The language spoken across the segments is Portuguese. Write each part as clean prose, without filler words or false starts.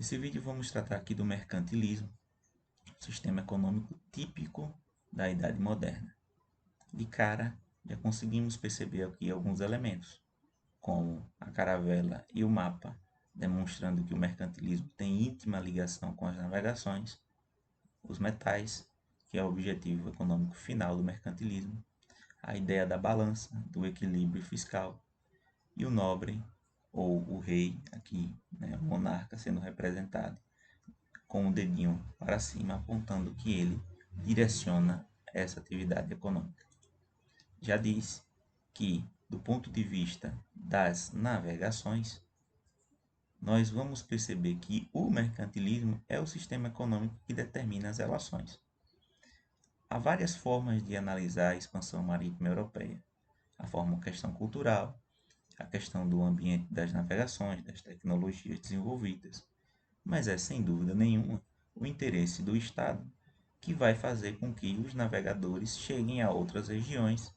Nesse vídeo vamos tratar aqui do mercantilismo, sistema econômico típico da Idade Moderna. De cara, já conseguimos perceber aqui alguns elementos, como a caravela e o mapa, demonstrando que o mercantilismo tem íntima ligação com as navegações, os metais, que é o objetivo econômico final do mercantilismo, a ideia da balança, do equilíbrio fiscal, e o nobre, ou o rei, aqui, o monarca sendo representado, com o dedinho para cima, apontando que ele direciona essa atividade econômica. Já disse que, do ponto de vista das navegações, nós vamos perceber que o mercantilismo é o sistema econômico que determina as relações. Há várias formas de analisar a expansão marítima europeia. A forma questão cultural, a questão do ambiente das navegações, das tecnologias desenvolvidas, mas é sem dúvida nenhuma o interesse do Estado que vai fazer com que os navegadores cheguem a outras regiões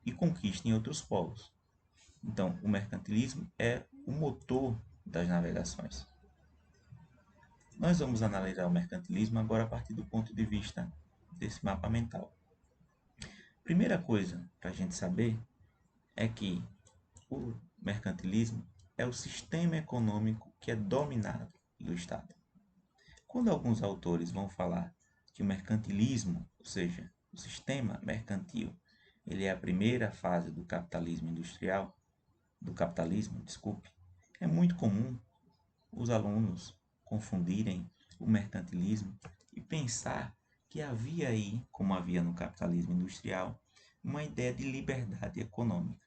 e conquistem outros polos. Então, o mercantilismo é o motor das navegações. Nós vamos analisar o mercantilismo agora a partir do ponto de vista desse mapa mental. Primeira coisa para a gente saber é que o mercantilismo é o sistema econômico que é dominado pelo Estado. Quando alguns autores vão falar que o mercantilismo, ou seja, o sistema mercantil, ele é a primeira fase do capitalismo industrial, é muito comum os alunos confundirem o mercantilismo e pensar que havia aí, como havia no capitalismo industrial, uma ideia de liberdade econômica.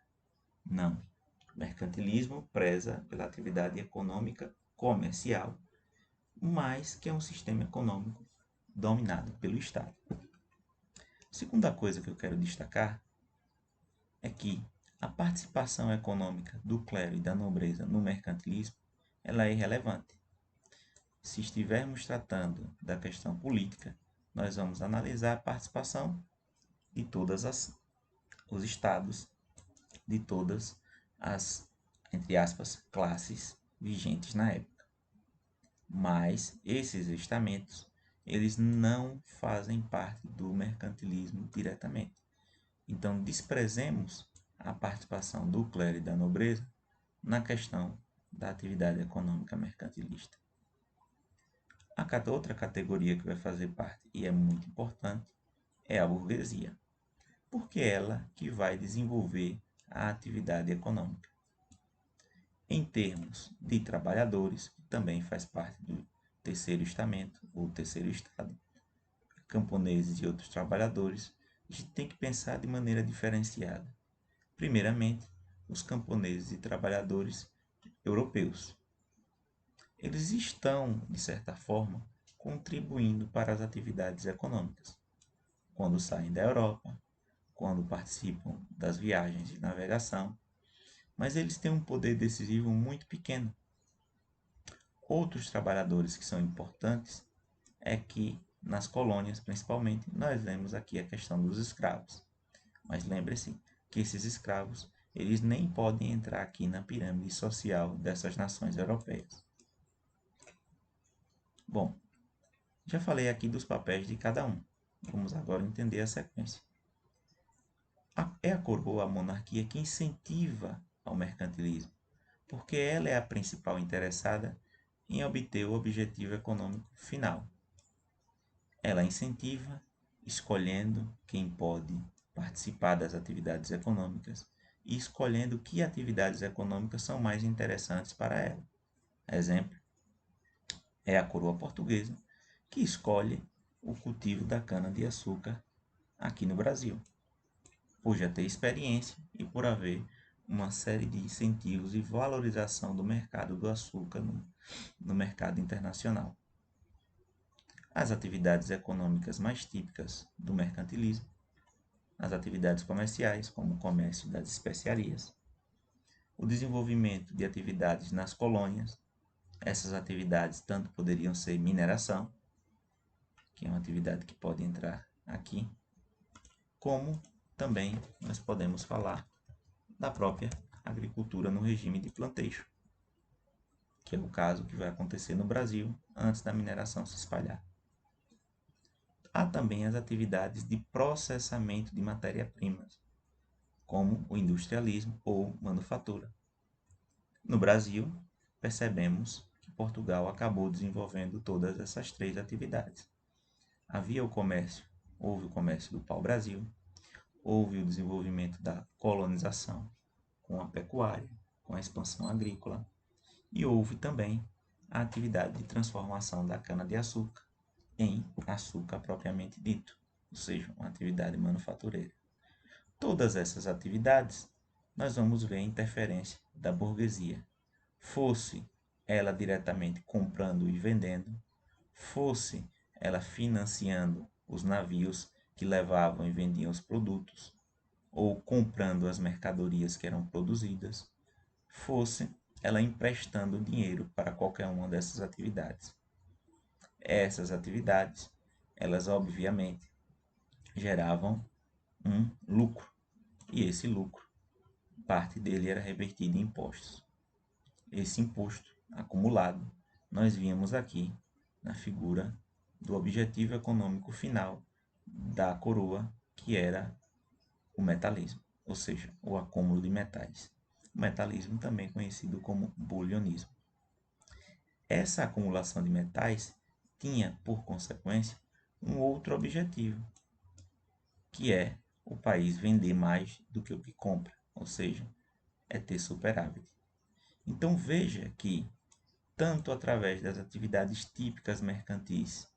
Não. O mercantilismo preza pela atividade econômica comercial, mas que é um sistema econômico dominado pelo Estado. A segunda coisa que eu quero destacar é que a participação econômica do clero e da nobreza no mercantilismo ela é irrelevante. Se estivermos tratando da questão política, nós vamos analisar a participação de todos os estados, de todas as, entre aspas, classes vigentes na época. Mas esses estamentos, eles não fazem parte do mercantilismo diretamente. Então, desprezemos a participação do clero e da nobreza na questão da atividade econômica mercantilista. A outra categoria que vai fazer parte, e é muito importante, é a burguesia, porque é ela que vai desenvolver a atividade econômica. Em termos de trabalhadores, que também faz parte do terceiro estamento, ou terceiro estado, camponeses e outros trabalhadores, a gente tem que pensar de maneira diferenciada. Primeiramente, os camponeses e trabalhadores europeus. Eles estão, de certa forma, contribuindo para as atividades econômicas. Quando saem da Europa, quando participam das viagens de navegação, mas eles têm um poder decisivo muito pequeno. Outros trabalhadores que são importantes é que, nas colônias principalmente, nós vemos aqui a questão dos escravos. Mas lembre-se que esses escravos, eles nem podem entrar aqui na pirâmide social dessas nações europeias. Bom, já falei aqui dos papéis de cada um. Vamos agora entender a sequência. É a coroa, a monarquia, que incentiva ao mercantilismo, porque ela é a principal interessada em obter o objetivo econômico final. Ela incentiva, escolhendo quem pode participar das atividades econômicas e escolhendo que atividades econômicas são mais interessantes para ela. Exemplo, é a coroa portuguesa, que escolhe o cultivo da cana-de-açúcar aqui no Brasil, por já ter experiência e por haver uma série de incentivos e valorização do mercado do açúcar no mercado internacional. As atividades econômicas mais típicas do mercantilismo, as atividades comerciais, como o comércio das especiarias, o desenvolvimento de atividades nas colônias. Essas atividades tanto poderiam ser mineração, que é uma atividade que pode entrar aqui, como também nós podemos falar da própria agricultura no regime de plantation, que é o caso que vai acontecer no Brasil antes da mineração se espalhar. Há também as atividades de processamento de matéria-primas, como o industrialismo ou manufatura. No Brasil, percebemos que Portugal acabou desenvolvendo todas essas três atividades. Havia houve o comércio do pau-brasil, houve o desenvolvimento da colonização com a pecuária, com a expansão agrícola, e houve também a atividade de transformação da cana-de-açúcar em açúcar propriamente dito, ou seja, uma atividade manufatureira. Todas essas atividades nós vamos ver a interferência da burguesia, fosse ela diretamente comprando e vendendo, fosse ela financiando os navios que levavam e vendiam os produtos, ou comprando as mercadorias que eram produzidas, fosse ela emprestando dinheiro para qualquer uma dessas atividades. Essas atividades, elas obviamente geravam um lucro, e esse lucro, parte dele era revertido em impostos. Esse imposto acumulado, nós víamos aqui na figura do objetivo econômico final da coroa, que era o metalismo, ou seja, o acúmulo de metais. O metalismo também conhecido como bulionismo. Essa acumulação de metais tinha, por consequência, um outro objetivo, que é o país vender mais do que o que compra, ou seja, é ter superávit. Então veja que, tanto através das atividades típicas mercantis,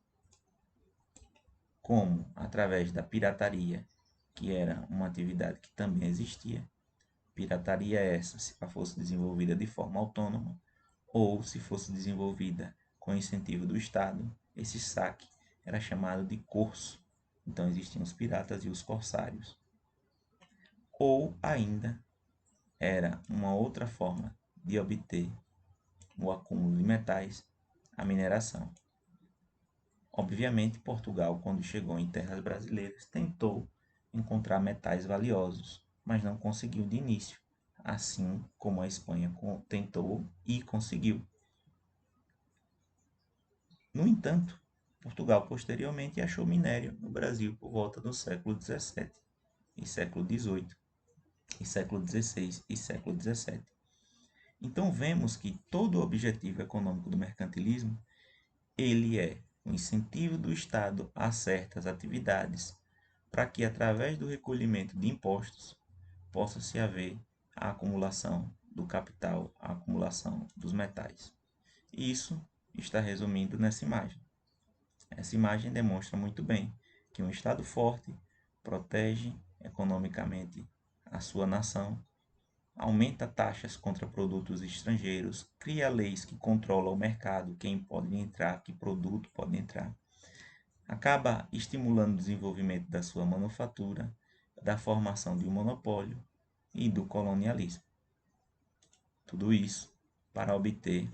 como através da pirataria, que era uma atividade que também existia, pirataria essa se fosse desenvolvida de forma autônoma, ou se fosse desenvolvida com incentivo do Estado, esse saque era chamado de corso. Então existiam os piratas e os corsários. Ou ainda era uma outra forma de obter o acúmulo de metais, a mineração. Obviamente, Portugal, quando chegou em terras brasileiras, tentou encontrar metais valiosos, mas não conseguiu de início, assim como a Espanha tentou e conseguiu. No entanto, Portugal posteriormente achou minério no Brasil por volta do século XVII e século XVIII, e século XVI e século XVII. Então vemos que todo o objetivo econômico do mercantilismo, ele é o incentivo do Estado a certas atividades, para que através do recolhimento de impostos possa se haver a acumulação do capital, a acumulação dos metais. Isso está resumido nessa imagem. Essa imagem demonstra muito bem que um Estado forte protege economicamente a sua nação, aumenta taxas contra produtos estrangeiros, cria leis que controlam o mercado, quem pode entrar, que produto pode entrar, acaba estimulando o desenvolvimento da sua manufatura, da formação de um monopólio e do colonialismo. Tudo isso para obter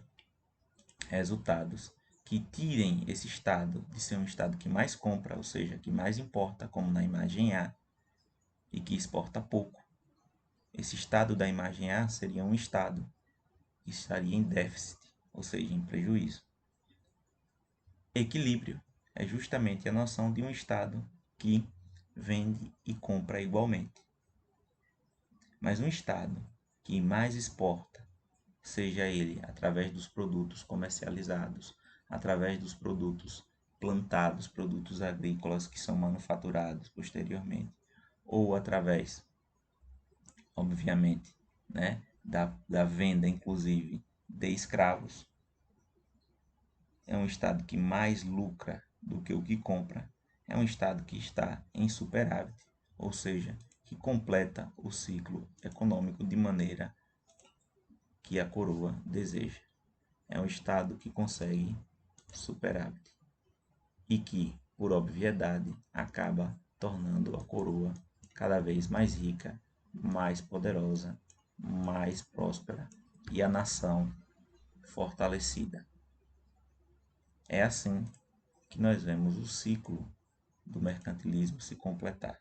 resultados que tirem esse Estado de ser um Estado que mais compra, ou seja, que mais importa, como na imagem A, e que exporta pouco. Esse Estado da imagem A seria um Estado que estaria em déficit, ou seja, em prejuízo. Equilíbrio é justamente a noção de um Estado que vende e compra igualmente. Mas um Estado que mais exporta, seja ele através dos produtos comercializados, através dos produtos plantados, produtos agrícolas que são manufaturados posteriormente, ou através, obviamente, né, da venda, inclusive, de escravos. É um Estado que mais lucra do que o que compra. É um Estado que está em superávit, ou seja, que completa o ciclo econômico de maneira que a coroa deseja. É um Estado que consegue superávit e que, por obviedade, acaba tornando a coroa cada vez mais rica, mais poderosa, mais próspera e a nação fortalecida. É assim que nós vemos o ciclo do mercantilismo se completar.